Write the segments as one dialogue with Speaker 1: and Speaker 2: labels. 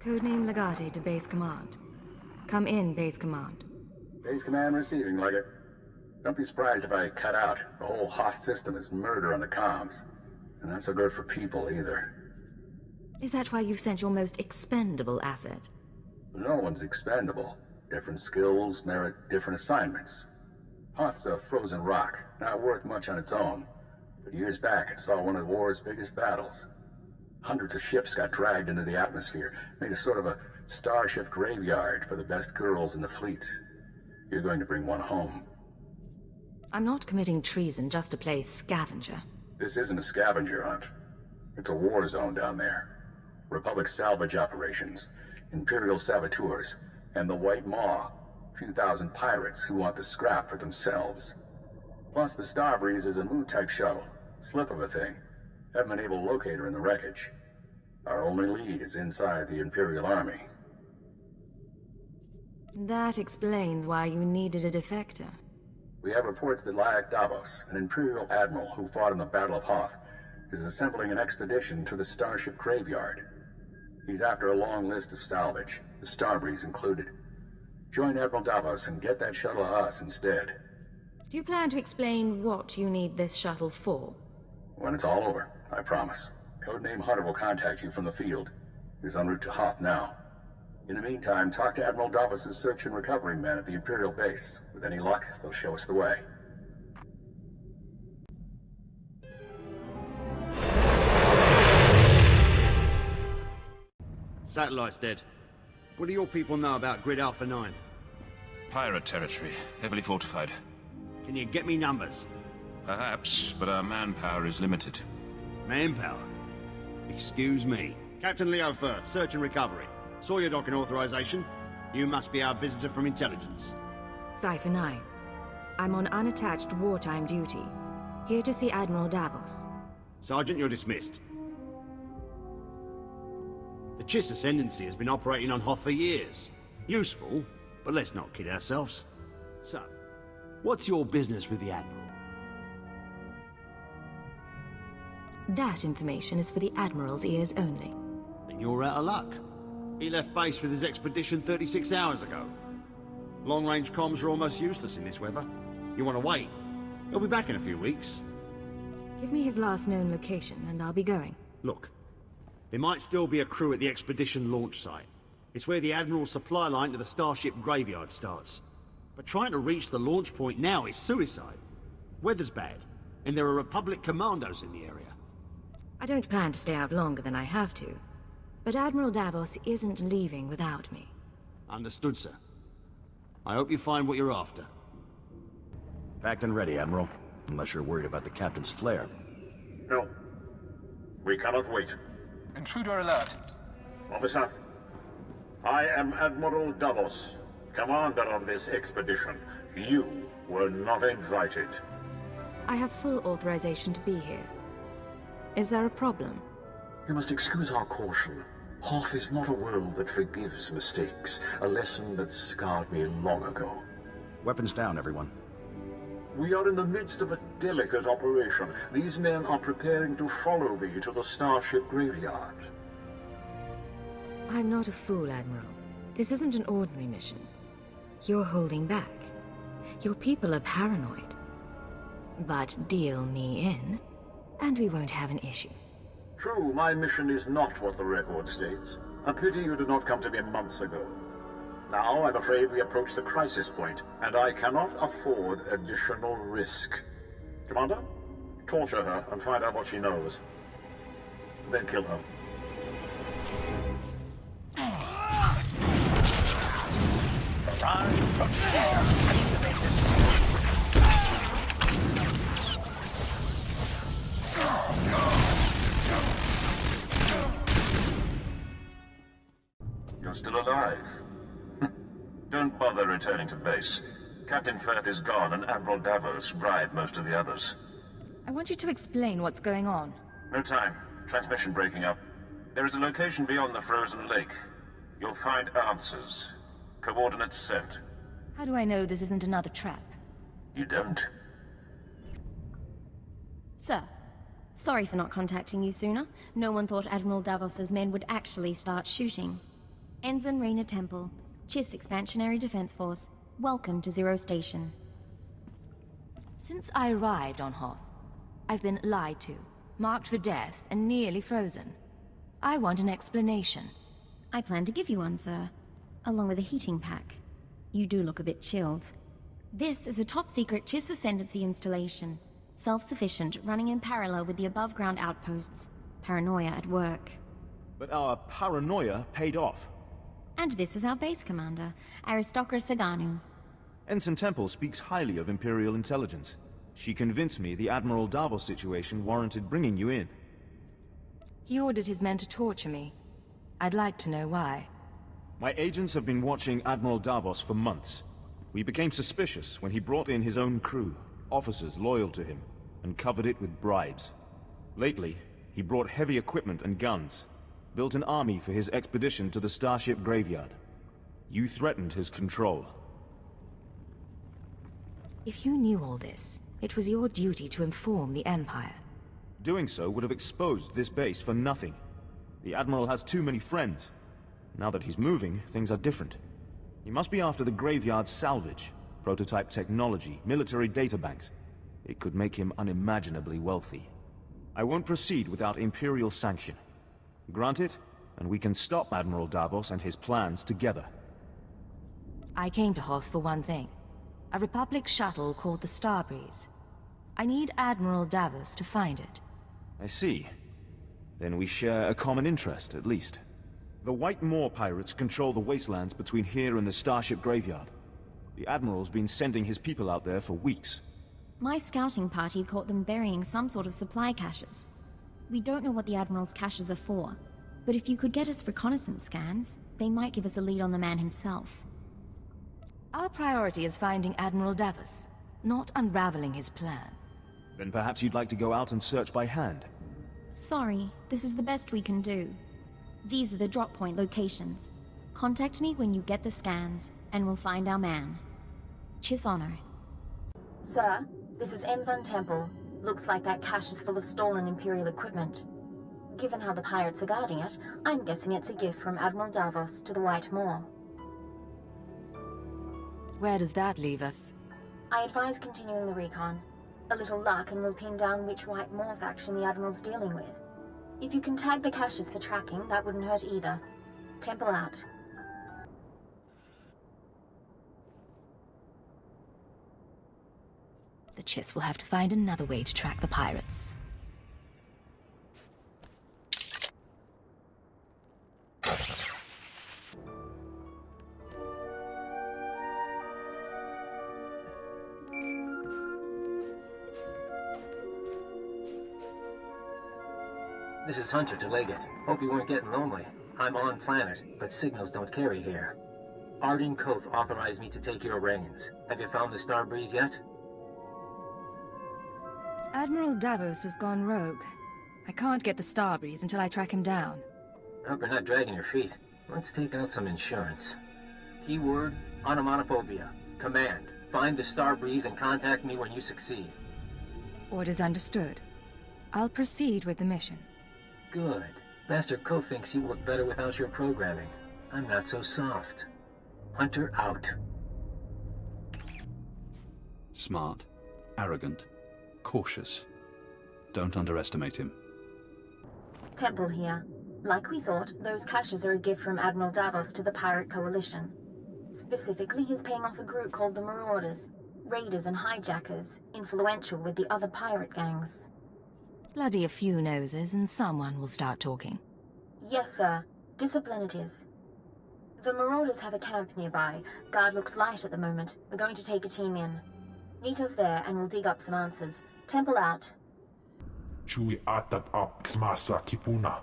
Speaker 1: Codename Legate to Base Command. Come in, Base Command.
Speaker 2: Base Command receiving, Leggett. Don't be surprised if I cut out. The whole Hoth system is murder on the comms. And not so good for people, either.
Speaker 1: Is that why you've sent your most expendable asset?
Speaker 2: No one's expendable. Different skills merit different assignments. Hoth's a frozen rock, not worth much on its own. But years back, it saw one of the war's biggest battles. Hundreds of ships got dragged into the atmosphere, made a sort of a starship graveyard for the best girls in the fleet. You're going to bring one home.
Speaker 1: I'm not committing treason just to play scavenger.
Speaker 2: This isn't a scavenger hunt. It's a war zone down there. Republic salvage operations, Imperial saboteurs, and the White Maw. A few thousand pirates who want the scrap for themselves. Plus, the Starbreeze is a Mu-type shuttle. Slip of a thing. Haven't been able to locate her in the wreckage. Our only lead is inside the Imperial Army.
Speaker 1: That explains why you needed a defector.
Speaker 2: We have reports that Davos, an Imperial Admiral who fought in the Battle of Hoth, is assembling an expedition to the Starship Graveyard. He's after a long list of salvage, the Starbreeze included. Join Admiral Davos and get that shuttle to us instead.
Speaker 1: Do you plan to explain what you need this shuttle for?
Speaker 2: When it's all over, I promise. Codename Hunter will contact you from the field. He's en route to Hoth now. In the meantime, talk to Admiral Davos' search and recovery men at the Imperial base. With any luck, they'll show us the way.
Speaker 3: Satellite's dead. What do your people know about Grid Alpha 9?
Speaker 4: Pirate territory, heavily fortified.
Speaker 3: Can you get me numbers?
Speaker 4: Perhaps, but our manpower is limited.
Speaker 3: Manpower? Excuse me. Captain Leo Firth, search and recovery. Saw your docking authorization. You must be our visitor from intelligence.
Speaker 1: Cypher 9. I'm on unattached wartime duty. Here to see Admiral Davos.
Speaker 3: Sergeant, you're dismissed. The Chiss Ascendancy has been operating on Hoth for years. Useful, but let's not kid ourselves. So, what's your business with the Admiral?
Speaker 1: That information is for the Admiral's ears only.
Speaker 3: Then you're out of luck. He left base with his expedition 36 hours ago. Long-range comms are almost useless in this weather. You want to wait? He'll be back in a few weeks.
Speaker 1: Give me his last known location, and I'll be going.
Speaker 3: Look, there might still be a crew at the expedition launch site. It's where the Admiral's supply line to the Starship Graveyard starts. But trying to reach the launch point now is suicide. Weather's bad, and there are Republic commandos in the area.
Speaker 1: I don't plan to stay out longer than I have to. But Admiral Davos isn't leaving without me.
Speaker 3: Understood, sir. I hope you find what you're after.
Speaker 5: Packed and ready, Admiral. Unless you're worried about the Captain's flare.
Speaker 6: No. We cannot wait.
Speaker 7: Intruder alert.
Speaker 6: Officer, I am Admiral Davos, commander of this expedition. You were not invited.
Speaker 1: I have full authorization to be here. Is there a problem?
Speaker 6: You must excuse our caution. Hoth is not a world that forgives mistakes, a lesson that scarred me long ago.
Speaker 5: Weapons down, everyone.
Speaker 6: We are in the midst of a delicate operation. These men are preparing to follow me to the Starship Graveyard.
Speaker 1: I'm not a fool, Admiral. This isn't an ordinary mission. You're holding back. Your people are paranoid. But deal me in, and we won't have an issue.
Speaker 6: True, my mission is not what the record states. A pity you did not come to me months ago. Now, I'm afraid we approach the crisis point, and I cannot afford additional risk. Commander, torture her and find out what she knows. Then kill her.
Speaker 4: You're still alive. Don't bother returning to base. Captain Firth is gone and Admiral Davos bribed most of the others.
Speaker 1: I want you to explain what's going on.
Speaker 4: No time. Transmission breaking up. There is a location beyond the frozen lake. You'll find answers. Coordinates sent.
Speaker 1: How do I know this isn't another trap?
Speaker 4: You don't?
Speaker 8: Sir, sorry for not contacting you sooner. No one thought Admiral Davos's men would actually start shooting.
Speaker 7: Ensign Rena Temple, Chiss Expansionary Defense Force. Welcome to Zero Station.
Speaker 1: Since I arrived on Hoth, I've been lied to, marked for death, and nearly frozen. I want an explanation.
Speaker 7: I plan to give you one, sir. Along with a heating pack. You do look a bit chilled. This is a top-secret Chiss Ascendancy installation. Self-sufficient, running in parallel with the above-ground outposts. Paranoia at work.
Speaker 8: But our paranoia paid off.
Speaker 7: And this is our base commander, Aristocra Saganu.
Speaker 8: Ensign Temple speaks highly of Imperial intelligence. She convinced me the Admiral Davos situation warranted bringing you in.
Speaker 1: He ordered his men to torture me. I'd like to know why.
Speaker 8: My agents have been watching Admiral Davos for months. We became suspicious when he brought in his own crew, officers loyal to him, and covered it with bribes. Lately, he brought heavy equipment and guns, built an army for his expedition to the Starship Graveyard. You threatened his control.
Speaker 1: If you knew all this, it was your duty to inform the Empire.
Speaker 8: Doing so would have exposed this base for nothing. The Admiral has too many friends. Now that he's moving, things are different. He must be after the Graveyard's salvage, prototype technology, military databanks. It could make him unimaginably wealthy. I won't proceed without Imperial sanction. Grant it, and we can stop Admiral Davos and his plans together.
Speaker 1: I came to Hoth for one thing. A Republic shuttle called the Starbreeze. I need Admiral Davos to find it.
Speaker 8: I see. Then we share a common interest, at least. The White Moor pirates control the wastelands between here and the Starship Graveyard. The Admiral's been sending his people out there for weeks.
Speaker 7: My scouting party caught them burying some sort of supply caches. We don't know what the Admiral's caches are for, but if you could get us reconnaissance scans, they might give us a lead on the man himself.
Speaker 1: Our priority is finding Admiral Davos, not unraveling his plan.
Speaker 8: Then perhaps you'd like to go out and search by hand.
Speaker 7: Sorry, this is the best we can do. These are the drop point locations. Contact me when you get the scans, and we'll find our man. Chiss Honor. Sir, this is Ensign Temple. Looks like that cache is full of stolen Imperial equipment. Given how the pirates are guarding it, I'm guessing it's a gift from Admiral Davos to the White Moor.
Speaker 1: Where does that leave us?
Speaker 7: I advise continuing the recon. A little luck and we'll pin down which White Moor faction the Admiral's dealing with. If you can tag the caches for tracking, that wouldn't hurt either. Temple out.
Speaker 1: The Chiss will have to find another way to track the pirates.
Speaker 9: This is Hunter to Leggett. Hope you weren't getting lonely. I'm on planet, but signals don't carry here. Arden Hoth authorized me to take your reins. Have you found the Starbreeze yet?
Speaker 1: Admiral Davos has gone rogue. I can't get the Starbreeze until I track him down.
Speaker 9: I hope you're not dragging your feet. Let's take out some insurance. Keyword, onomatopoeia. Command, find the Starbreeze and contact me when you succeed.
Speaker 1: Orders understood. I'll proceed with the mission.
Speaker 9: Good. Master Hoth thinks you work better without your programming. I'm not so soft. Hunter out.
Speaker 10: Smart, arrogant, cautious. Don't underestimate him.
Speaker 7: Temple here. Like we thought, those caches are a gift from Admiral Davos to the Pirate Coalition. Specifically, he's paying off a group called the Marauders. Raiders and hijackers, influential with the other pirate gangs.
Speaker 1: Bloody a few noses and someone will start talking.
Speaker 7: Yes, sir. Discipline it is. The Marauders have a camp nearby. Guard looks light at the moment. We're going to take a team in. Meet us there and we'll dig up some answers. Temple out.
Speaker 11: Chui atat up smasa kipuna.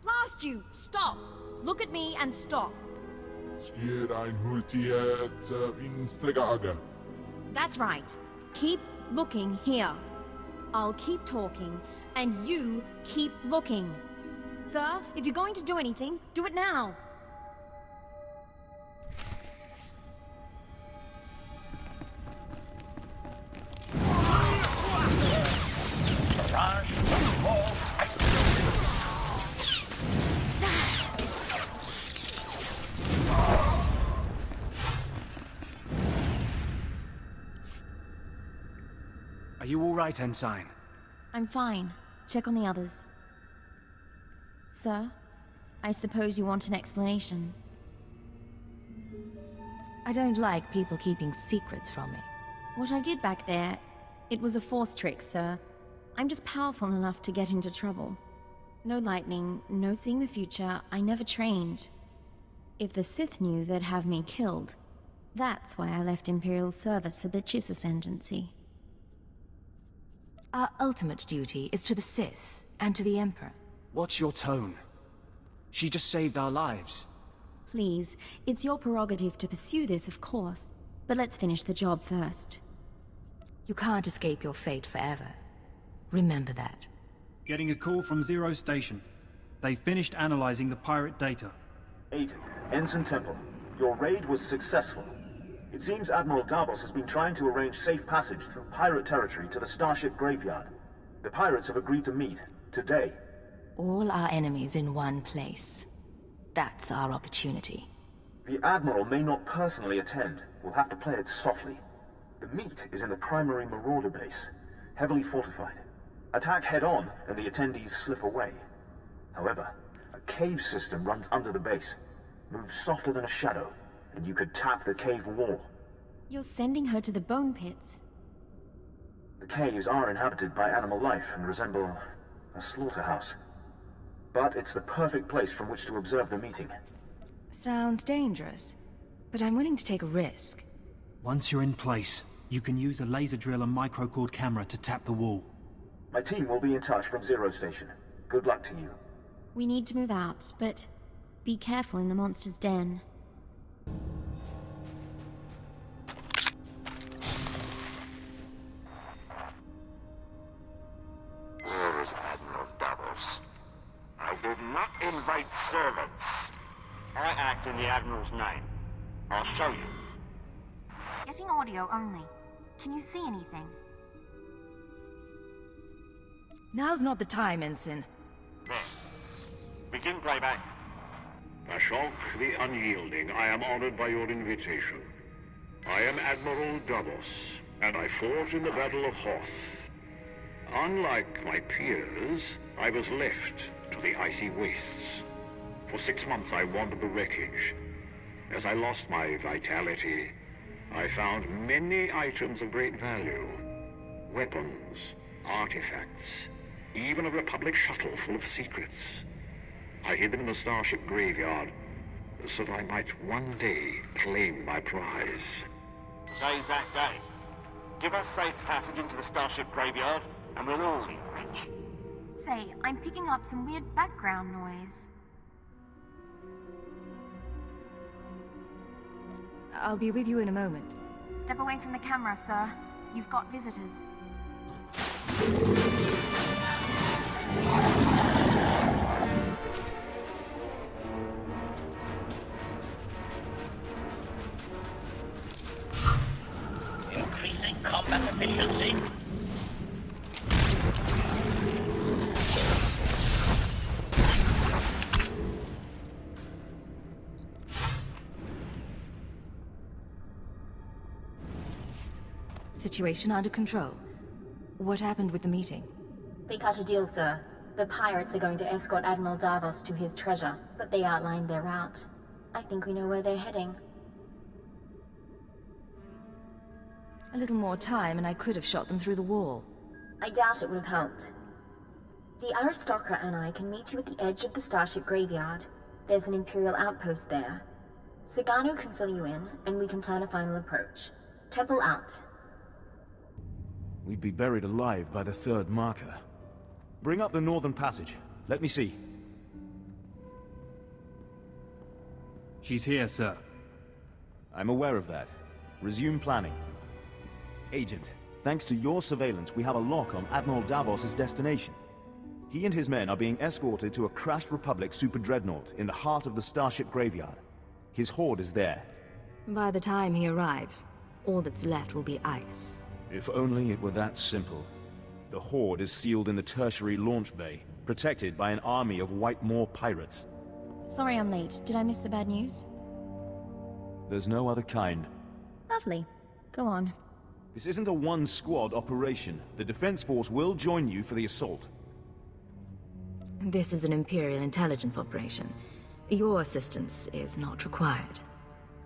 Speaker 7: Blast you! Stop! Look at me and stop.
Speaker 11: Skirain hultiet vinstregaga.
Speaker 7: That's right. Keep looking here. I'll keep talking, and you keep looking. Sir, if you're going to do anything, do it now.
Speaker 6: Barrage, wall,
Speaker 12: You all right, Ensign?
Speaker 7: I'm fine. Check on the others. Sir, I suppose you want an explanation.
Speaker 1: I don't like people keeping secrets from me.
Speaker 7: What I did back there, it was a force trick, sir. I'm just powerful enough to get into trouble. No lightning, no seeing the future, I never trained. If the Sith knew, they'd have me killed. That's why I left Imperial service for the Chiss Ascendancy.
Speaker 1: Our ultimate duty is to the Sith and to the Emperor.
Speaker 12: What's your tone? She just saved our lives.
Speaker 7: Please, it's your prerogative to pursue this, of course. But let's finish the job first.
Speaker 1: You can't escape your fate forever. Remember that.
Speaker 13: Getting a call from Zero Station. They finished analyzing the pirate data.
Speaker 8: Agent, Ensign Temple, your raid was successful. It seems Admiral Davos has been trying to arrange safe passage through pirate territory to the Starship Graveyard. The pirates have agreed to meet, today.
Speaker 1: All our enemies in one place. That's our opportunity.
Speaker 8: The Admiral may not personally attend. We'll have to play it softly. The meet is in the primary Marauder base, heavily fortified. Attack head-on, and the attendees slip away. However, a cave system runs under the base. Moves softer than a shadow, and you could tap the cave wall.
Speaker 7: You're sending her to the bone pits.
Speaker 8: The caves are inhabited by animal life and resemble a slaughterhouse. But it's the perfect place from which to observe the meeting.
Speaker 1: Sounds dangerous, but I'm willing to take a risk.
Speaker 13: Once you're in place, you can use a laser drill and microcord camera to tap the wall.
Speaker 8: My team will be in touch from Zero Station. Good luck to you.
Speaker 7: We need to move out, but be careful in the monster's den.
Speaker 4: Where is Admiral Davos? I did not invite servants.
Speaker 3: I act in the Admiral's name. I'll show you.
Speaker 7: Getting audio only. Can you see anything?
Speaker 1: Now's not the time, Ensign.
Speaker 3: There. Begin playback.
Speaker 14: Ashok the Unyielding, I am honored by your invitation. I am Admiral Davos, and I fought in the Battle of Hoth. Unlike my peers, I was left to the icy wastes. For 6 months I wandered the wreckage. As I lost my vitality, I found many items of great value. Weapons, artifacts, even a Republic shuttle full of secrets. I hid them in the Starship Graveyard, so that I might one day claim my prize.
Speaker 3: Today's that day. Give us safe passage into the Starship Graveyard, and we'll all leave rich.
Speaker 7: Say, I'm picking up some weird background noise.
Speaker 1: I'll be with you in a moment.
Speaker 7: Step away from the camera, sir. You've got visitors.
Speaker 15: Increasing combat efficiency.
Speaker 1: Situation under control. What happened with the meeting?
Speaker 7: They cut a deal, sir. The pirates are going to escort Admiral Davos to his treasure, but they outlined their route. I think we know where they're heading.
Speaker 1: A little more time and I could have shot them through the wall.
Speaker 7: I doubt it would have helped. The aristocrat and I can meet you at the edge of the Starship Graveyard. There's an Imperial outpost there. Sagano can fill you in, and we can plan a final approach. Temple out.
Speaker 8: We'd be buried alive by the third marker. Bring up the northern passage. Let me see.
Speaker 13: She's here, sir.
Speaker 8: I'm aware of that. Resume planning. Agent, thanks to your surveillance, we have a lock on Admiral Davos' destination. He and his men are being escorted to a crashed Republic super dreadnought in the heart of the Starship Graveyard. His horde is there.
Speaker 1: By the time he arrives, all that's left will be ice.
Speaker 8: If only it were that simple. The horde is sealed in the tertiary launch bay, protected by an army of White Moor pirates.
Speaker 7: Sorry I'm late. Did I miss the bad news?
Speaker 8: There's no other kind.
Speaker 7: Lovely. Go on.
Speaker 8: This isn't a one-squad operation. The Defense Force will join you for the assault.
Speaker 1: This is an Imperial intelligence operation. Your assistance is not required.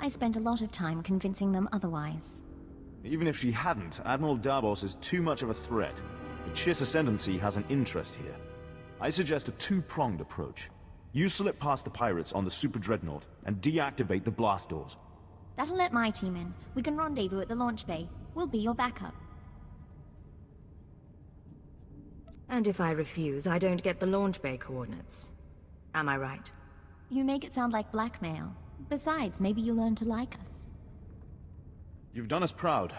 Speaker 7: I spent a lot of time convincing them otherwise.
Speaker 8: Even if she hadn't, Admiral Davos is too much of a threat. The Chiss Ascendancy has an interest here. I suggest a two-pronged approach. You slip past the pirates on the Super Dreadnought and deactivate the blast doors.
Speaker 7: That'll let my team in. We can rendezvous at the launch bay. We'll be your backup.
Speaker 1: And if I refuse, I don't get the launch bay coordinates. Am I right?
Speaker 7: You make it sound like blackmail. Besides, maybe you'll learn to like us.
Speaker 8: You've done us proud.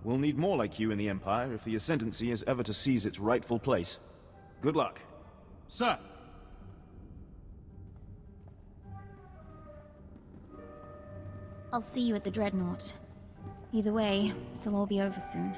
Speaker 8: We'll need more like you in the Empire if the Ascendancy is ever to seize its rightful place. Good luck.
Speaker 12: Sir!
Speaker 7: I'll see you at the Dreadnought. Either way, this'll all be over soon.